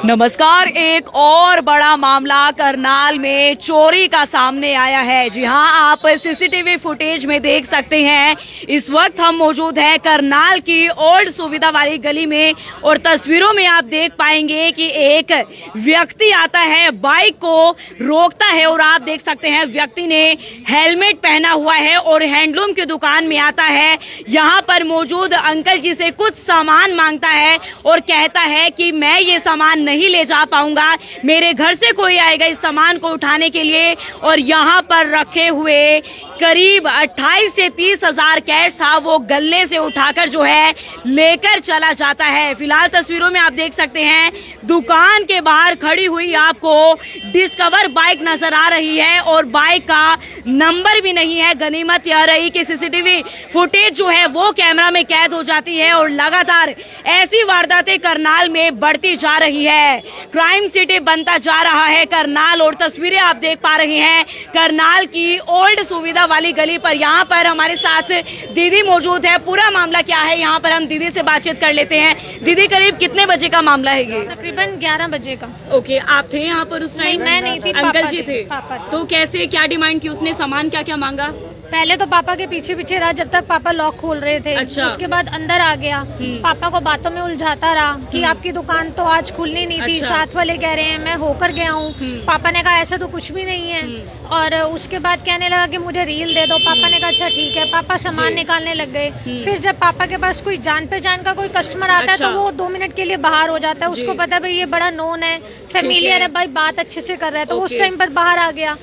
नमस्कार। एक और बड़ा मामला करनाल में चोरी का सामने आया है। जी हां, आप सीसीटीवी फुटेज में देख सकते हैं। इस वक्त हम मौजूद हैं करनाल की ओल्ड सुविधा वाली गली में और तस्वीरों में आप देख पाएंगे कि एक व्यक्ति आता है, बाइक को रोकता है और आप देख सकते हैं व्यक्ति ने हेलमेट पहना हुआ है और हैंडलूम की दुकान में आता है। यहाँ पर मौजूद अंकल जी से कुछ सामान मांगता है और कहता है कि मैं ये सामान नहीं ले जा पाऊंगा, मेरे घर से कोई आएगा इस सामान को उठाने के लिए। और यहाँ पर रखे हुए करीब 28 से 30 हजार कैश था, वो गले से उठाकर जो है लेकर चला जाता है। फिलहाल तस्वीरों में आप देख सकते हैं दुकान के बाहर खड़ी हुई आपको डिस्कवर बाइक नजर आ रही है और बाइक का नंबर भी नहीं है। गनीमत यह रही कि सीसीटीवी फुटेज जो है वो कैमरा में कैद हो जाती है और लगातार ऐसी वारदातें करनाल में बढ़ती जा रही है। क्राइम सिटी बनता जा रहा है करनाल और तस्वीरें आप देख पा रही हैं करनाल की ओल्ड सुविधा वाली गली पर। यहाँ पर हमारे साथ दीदी मौजूद है। पूरा मामला क्या है यहाँ पर हम दीदी से बातचीत कर लेते हैं। दीदी, करीब कितने बजे का मामला है ये? तकरीबन 11 बजे का। ओके, आप थे यहाँ पर उस टाइम? मैं नहीं थी, अंकल जी थे। पापा। तो कैसे, क्या डिमांड की उसने, सामान क्या क्या मांगा? पहले तो पापा के पीछे पीछे रहा जब तक पापा लॉक खोल रहे थे। अच्छा। उसके बाद अंदर आ गया, पापा को बातों में उलझाता रहा कि आपकी दुकान तो आज खुलनी नहीं थी। अच्छा। साथ वाले कह रहे हैं मैं होकर गया हूँ। पापा ने कहा ऐसा तो कुछ भी नहीं है। और उसके बाद कहने लगा कि मुझे रील दे दो। पापा ने कहा अच्छा ठीक है। पापा सामान निकालने लग गए। फिर जब पापा के पास कोई जान पहचान का कोई कस्टमर आता है तो वो 2 मिनट के लिए बाहर हो जाता है। उसको पता है भाई ये बड़ा नोन है, फेमिलियर है, भाई बात अच्छे से कर रहा है, तो उस टाइम पर बाहर आ गया।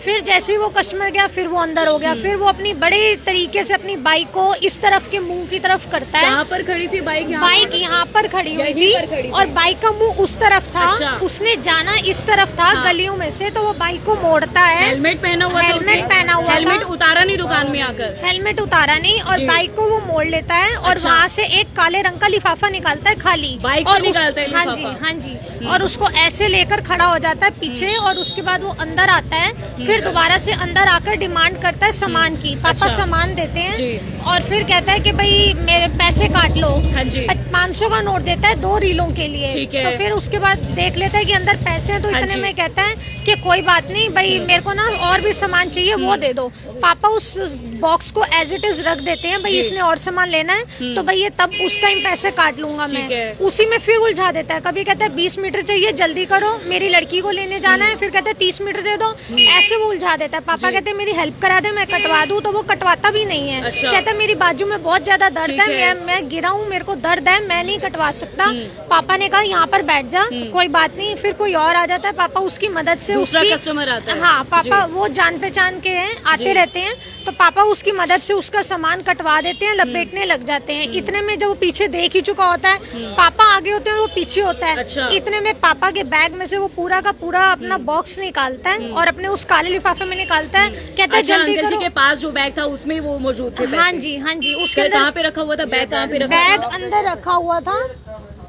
फिर जैसे ही वो कस्टमर गया फिर वो अंदर हो गया। फिर वो अपनी बड़े तरीके से अपनी बाइक को इस तरफ के मुंह की तरफ करता है। कहाँ पर खड़ी थी बाइक? बाइक यहाँ पर खड़ी हुई थी और बाइक का मुंह उस तरफ था। अच्छा। उसने जाना इस तरफ था गलियों में से, तो वो बाइक को मोड़ता है। हेलमेट पहना हुआ था? हेलमेट पहना हुआ था। हेलमेट उतारा नहीं दुकान में आकर? हेलमेट उतारा नहीं और बाइक को वो मोड़ लेता है और अच्छा। वहाँ से एक काले रंग का लिफाफा निकालता है खाली बाइक और से निकालता है हाँ जी, लिफाफा? हाँ जी। और उसको ऐसे लेकर खड़ा हो जाता है पीछे और उसके बाद वो अंदर आता है। फिर दोबारा से अंदर आकर डिमांड करता है सामान की। पापा अच्छा। सामान देते हैं जी। और फिर कहता है कि भाई मेरे पैसे काट लो। हाँ जी। 500 का नोट देता है 2 रीलों के लिए। ठीक है। तो फिर उसके बाद देख लेता है कि अंदर पैसे हैं, तो हाँ इतने जी। में कहता है कि कोई बात नहीं भाई, मेरे को ना और भी सामान चाहिए, वो दे दो। पापा उस बॉक्स को एज इट इज रख देते हैं, भाई इसने और सामान लेना है तो भाई ये तब उस टाइम पैसे काट लूंगा मैं। उसी में फिर उलझा देता है। कभी कहता है 20 मीटर चाहिए, जल्दी करो, मेरी लड़की को लेने जाना है। फिर कहता है 30 मीटर दे दो। ऐसे वो उलझा देता है। पापा कहते हैं मेरी हेल्प करा दे, मैं कटवा दूं, तो वो कटवाता भी नहीं है। अच्छा। कहता है मेरी बाजू में बहुत ज्यादा दर्द है, मैं गिरा हूँ, मेरे को दर्द है, मैं नहीं कटवा सकता। पापा ने कहा यहाँ पर बैठ जा, कोई बात नहीं। फिर कोई और आ जाता है, पापा उसकी मदद से दूसरा उसकी कस्टमर आता है? हाँ, पापा वो जान पहचान के हैं, आते रहते हैं, तो पापा उसकी मदद से उसका सामान कटवा देते हैं, लपेटने लग जाते हैं। इतने में जब वो पीछे देख ही चुका होता है, पापा आगे होते हैं और वो पीछे होता है। अच्छा। इतने में पापा के बैग में से वो पूरा का पूरा अपना बॉक्स निकालता है और अपने उस काले लिफाफे में निकालता है। कहता है अच्छा, जल्दी अंकल जी करो। के पास जो बैग था उसमें वो मौजूद थे पैसे? हाँ जी, हाँ जी। उसके कहाँ अंदर पे रखा हुआ था बैग? कहाँ पे रखा? बैग अंदर रखा हुआ था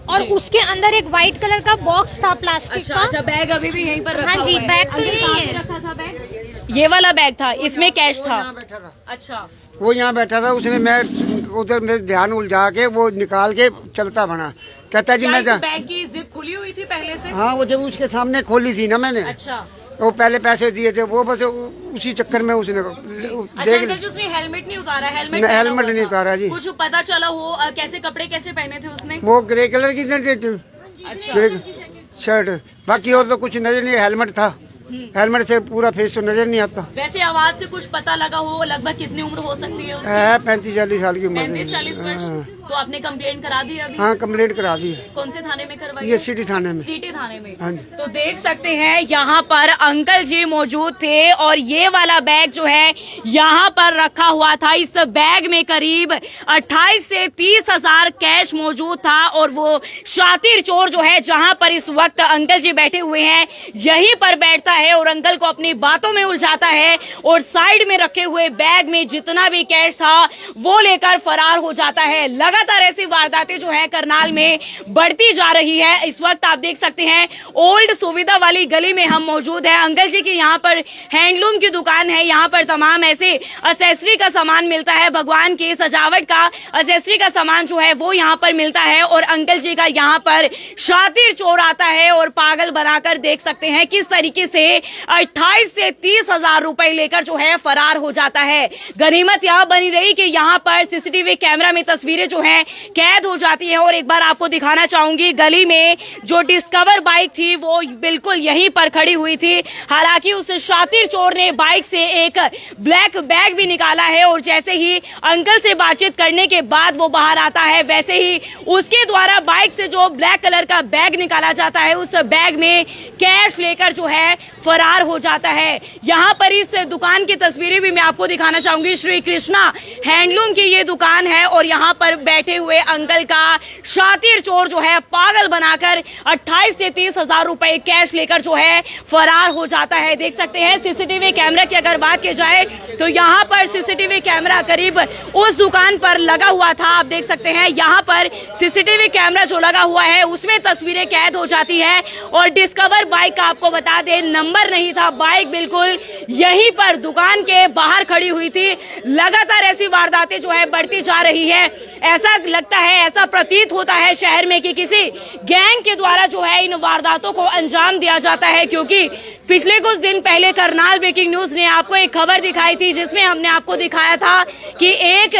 और उसके अंदर एक व्हाइट कलर का बॉक्स था प्लास्टिक अच्छा, का। अच्छा, बैग अभी भी यहीं पर रखा हाँ जी, हुआ है? बैग तो अंकल, यहीं कहाँ पे है। रखा था बैग? ये वाला बैग था, इसमें कैश था? अच्छा। वो यहाँ बैठा था, उसने मैं उधर मेरे ध्यान उलझा के वो निकाल के चलता बना। कहता जी क्या मैं इस बैग की जिप खुली हुई थी पहले से? हाँ, वो जब उसके सामने खोली थी ना मैंने, अच्छा। वो पहले पैसे दिए थे, वो बस उसी चक्कर में उसने अच्छा देख अंकल जी, उसने हेलमेट नहीं उतारा? हेलमेट नहीं, पहना हेलमेट हुआ नहीं था। उतारा जी। कुछ पता चला हो कैसे कपड़े कैसे पहने थे उसने? वो ग्रे कलर की अच्छा। ग्रे शर्ट, बाकी और तो कुछ नजर नहीं। हेलमेट था, हेलमेट से पूरा फेस तो नजर नहीं आता। वैसे आवाज से कुछ पता लगा हो लगभग कितनी उम्र हो सकती है उसकी? है 35-40 साल की उम्र। 35-40 वर्ष। तो आपने कंप्लेंट करा दी अभी? हाँ, कंप्लेंट करा दी। कौन से थाने में करवाई? ये सिटी थाने में। सिटी थाने में। हाँ जी। तो देख सकते हैं यहाँ पर अंकल जी मौजूद थे और ये वाला बैग जो है यहाँ पर रखा हुआ था। इस बैग में करीब 28 से 30 हजार कैश मौजूद था और वो शातिर चोर जो है जहाँ पर इस वक्त अंकल जी बैठे हुए हैं यहीं पर बैठता है और अंकल को अपनी बातों में उलझाता है और साइड में रखे हुए बैग में जितना भी कैश था वो लेकर फरार हो जाता है। लगातार ऐसी वारदातें जो है करनाल में बढ़ती जा रही है। इस वक्त आप देख सकते हैं ओल्ड सुविधा वाली गली में हम मौजूद है। अंकल जी की यहाँ पर हैंडलूम की दुकान है, यहाँ पर तमाम ऐसे एक्सेसरी का सामान मिलता है, भगवान की सजावट का एक्सेसरी का सामान जो है वो यहाँ पर मिलता है। और अंकल जी का यहाँ पर शातिर चोर आता है और पागल बनाकर देख सकते हैं किस तरीके से 28 से 30 हजार रुपए लेकर जो है फरार हो जाता है। गनीमत यह बनी रही कि यहाँ पर सीसीटीवी कैमरा में तस्वीरें जो है कैद हो जाती है। और एक बार आपको दिखाना चाहूंगी, गली में जो डिस्कवर बाइक थी वो बिल्कुल यहीं पर खड़ी हुई थी। हालांकि उस शातिर चोर ने बाइक से एक ब्लैक बैग भी निकाला है और जैसे ही अंकल से बातचीत करने के बाद वो बाहर आता है, वैसे ही उसके द्वारा बाइक से जो ब्लैक कलर का बैग निकाला जाता है, उस बैग में कैश लेकर जो है फरार हो जाता है। यहाँ पर इस दुकान की तस्वीरें भी मैं आपको दिखाना चाहूंगी। श्री कृष्णा हैंडलूम की ये दुकान है और यहाँ पर बैठे हुए अंकल का शातिर चोर जो है पागल बनाकर 28 से 30 हजार रुपए कैश लेकर जो है फरार हो जाता है। देख सकते हैं सीसीटीवी कैमरा की अगर बात की जाए तो यहाँ पर सीसीटीवी कैमरा करीब उस दुकान पर लगा हुआ था। आप देख सकते हैं यहाँ पर सीसीटीवी कैमरा जो लगा हुआ है उसमें तस्वीरें कैद हो जाती है। और डिस्कवर बाइक का आपको बता दें नंबर नहीं था, बाइक बिल्कुल यहीं पर दुकान के बाहर खड़ी हुई थी। लगातार ऐसी वारदातें जो है बढ़ती जा रही है। ऐसा लगता है, ऐसा प्रतीत होता है शहर में कि किसी गैंग के द्वारा जो है इन वारदातों को अंजाम दिया जाता है। क्योंकि पिछले कुछ दिन पहले करनाल ब्रेकिंग न्यूज ने आपको एक खबर दिखाई थी जिसमें हमने आपको दिखाया था कि एक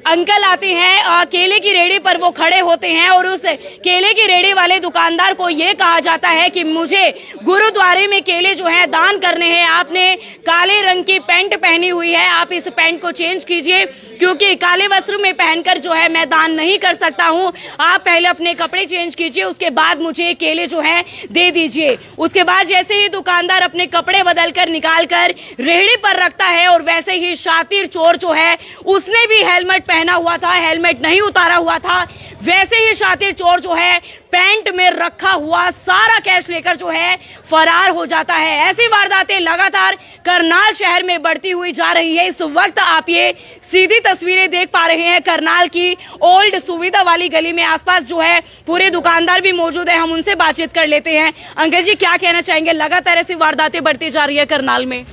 अंकल आते हैं, केले की रेडी पर वो खड़े होते हैं और उस केले की रेडी वाले दुकानदार को ये कहा जाता है कि मुझे गुरुद्वारे में केले जो है दान करने हैं। आपने काले रंग की पैंट पहनी हुई है, आप इस पैंट को चेंज कीजिए क्योंकि काले वस्त्र में पहनकर जो है मैं दान नहीं कर सकता हूँ। आप पहले अपने कपड़े चेंज कीजिए, उसके बाद मुझे केले जो है दे दीजिए। उसके बाद जैसे ही दुकानदार अपने कपड़े बदलकर निकालकर रेहड़ी पर रखता है और वैसे ही शातिर चोर जो है उसने भी हेलमेट पहना हुआ था, हेलमेट नहीं उतारा हुआ था। वैसे ही शातिर चोर जो है पैंट में रखा हुआ सारा कैश लेकर जो है फरार हो जाता है। ऐसी वारदातें लगातार करनाल शहर में बढ़ती हुई जा रही है। इस वक्त आप ये सीधी तस्वीरें देख पा रहे हैं करनाल की ओल्ड सुविधा वाली गली में। आसपास जो है पूरे दुकानदार भी मौजूद है, हम उनसे बातचीत कर लेते हैं। अंकल जी क्या कहना चाहेंगे, लगातार ऐसी वारदातें बढ़ती जा रही है करनाल में?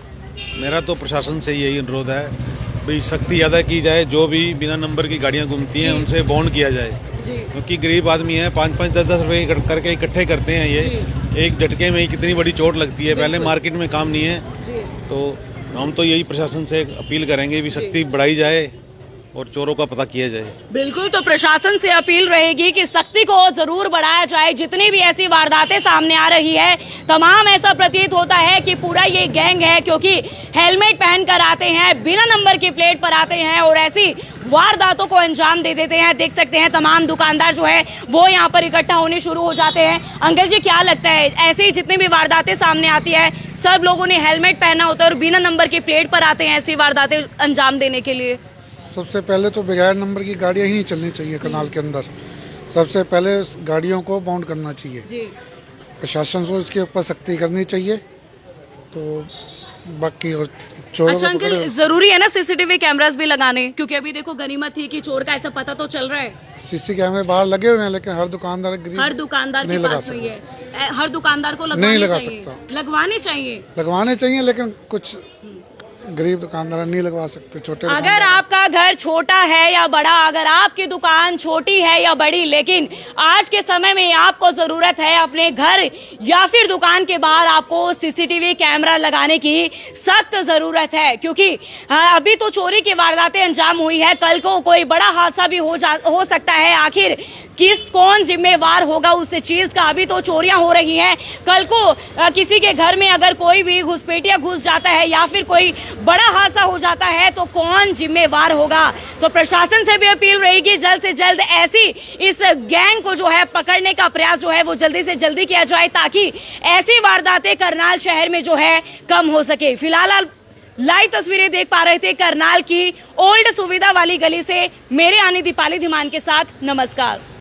मेरा तो प्रशासन से यही अनुरोध है भाई सख्ती ज़्यादा की जाए, जो भी बिना नंबर की गाड़ियां घूमती हैं उनसे बॉन्ड किया जाए। क्योंकि गरीब आदमी है, 5-5, 10-10 रुपए करके इकट्ठे करते हैं। ये एक झटके में ही कितनी बड़ी चोट लगती है। पहले मार्केट में काम नहीं है, तो हम तो यही प्रशासन से अपील करेंगे भी सख्ती बढ़ाई जाए और चोरों का पता किया जाए। बिल्कुल, तो प्रशासन से अपील रहेगी कि सख्ती को जरूर बढ़ाया जाए। जितनी भी ऐसी वारदातें सामने आ रही है तमाम ऐसा प्रतीत होता है कि पूरा ये गैंग है, क्योंकि हेलमेट पहनकर आते हैं, बिना नंबर की प्लेट पर आते हैं और ऐसी वारदातों को अंजाम दे देते हैं। देख सकते हैं तमाम दुकानदार जो है वो यहाँ पर इकट्ठा होने शुरू हो जाते हैं। अंकल जी क्या लगता है, ऐसी जितनी भी वारदातें सामने आती है सब लोगों ने हेलमेट पहना होता है और बिना नंबर की प्लेट पर आते हैं ऐसी वारदातें अंजाम देने के लिए? सबसे पहले तो बगैर नंबर की गाड़ियां ही नहीं चलनी चाहिए करनाल के अंदर। सबसे पहले गाड़ियों को बाउंड करना चाहिए जी। प्रशासन को इसके ऊपर सख्ती करनी चाहिए। तो बाकी चोरों अच्छा अंकल, जरूरी है ना सीसीटीवी कैमरास भी लगाने? क्योंकि अभी देखो गनीमत थी कि चोर का ऐसा पता तो चल रहा है। सीसी कैमरे बाहर लगे हुए हैं लेकिन हर दुकानदार के पास नहीं है। हर दुकानदार को नहीं लगा सकता। लगवाने चाहिए लेकिन कुछ गरीब दुकानदार नहीं लगवा सकते। छोटे अगर आपका घर छोटा है या बड़ा, अगर आपकी दुकान छोटी है या बड़ी, लेकिन आज के समय में आपको जरूरत है अपने घर या फिर दुकान के बाहर आपको सीसीटीवी कैमरा लगाने की सख्त जरूरत है। क्योंकि अभी तो चोरी की वारदातें अंजाम हुई है, कल को कोई बड़ा हादसा भी हो सकता है। आखिर कौन जिम्मेवार होगा उस चीज का? अभी तो चोरियां हो रही हैं, कल को किसी के घर में अगर कोई भी घुसपैठिया घुस जाता है या फिर कोई बड़ा हादसा हो जाता है तो कौन जिम्मेवार होगा? तो प्रशासन से भी अपील रहेगी जल्द से जल्द ऐसी इस गैंग को जो है पकड़ने का प्रयास जो है वो जल्दी से जल्दी किया जाए, ताकि ऐसी वारदातें करनाल शहर में जो है कम हो सके। फिलहाल लाइव तस्वीरें देख पा रहे थे करनाल की ओल्ड सुविधा वाली गली से। मेरे आने दीपाली धीमान के साथ, नमस्कार।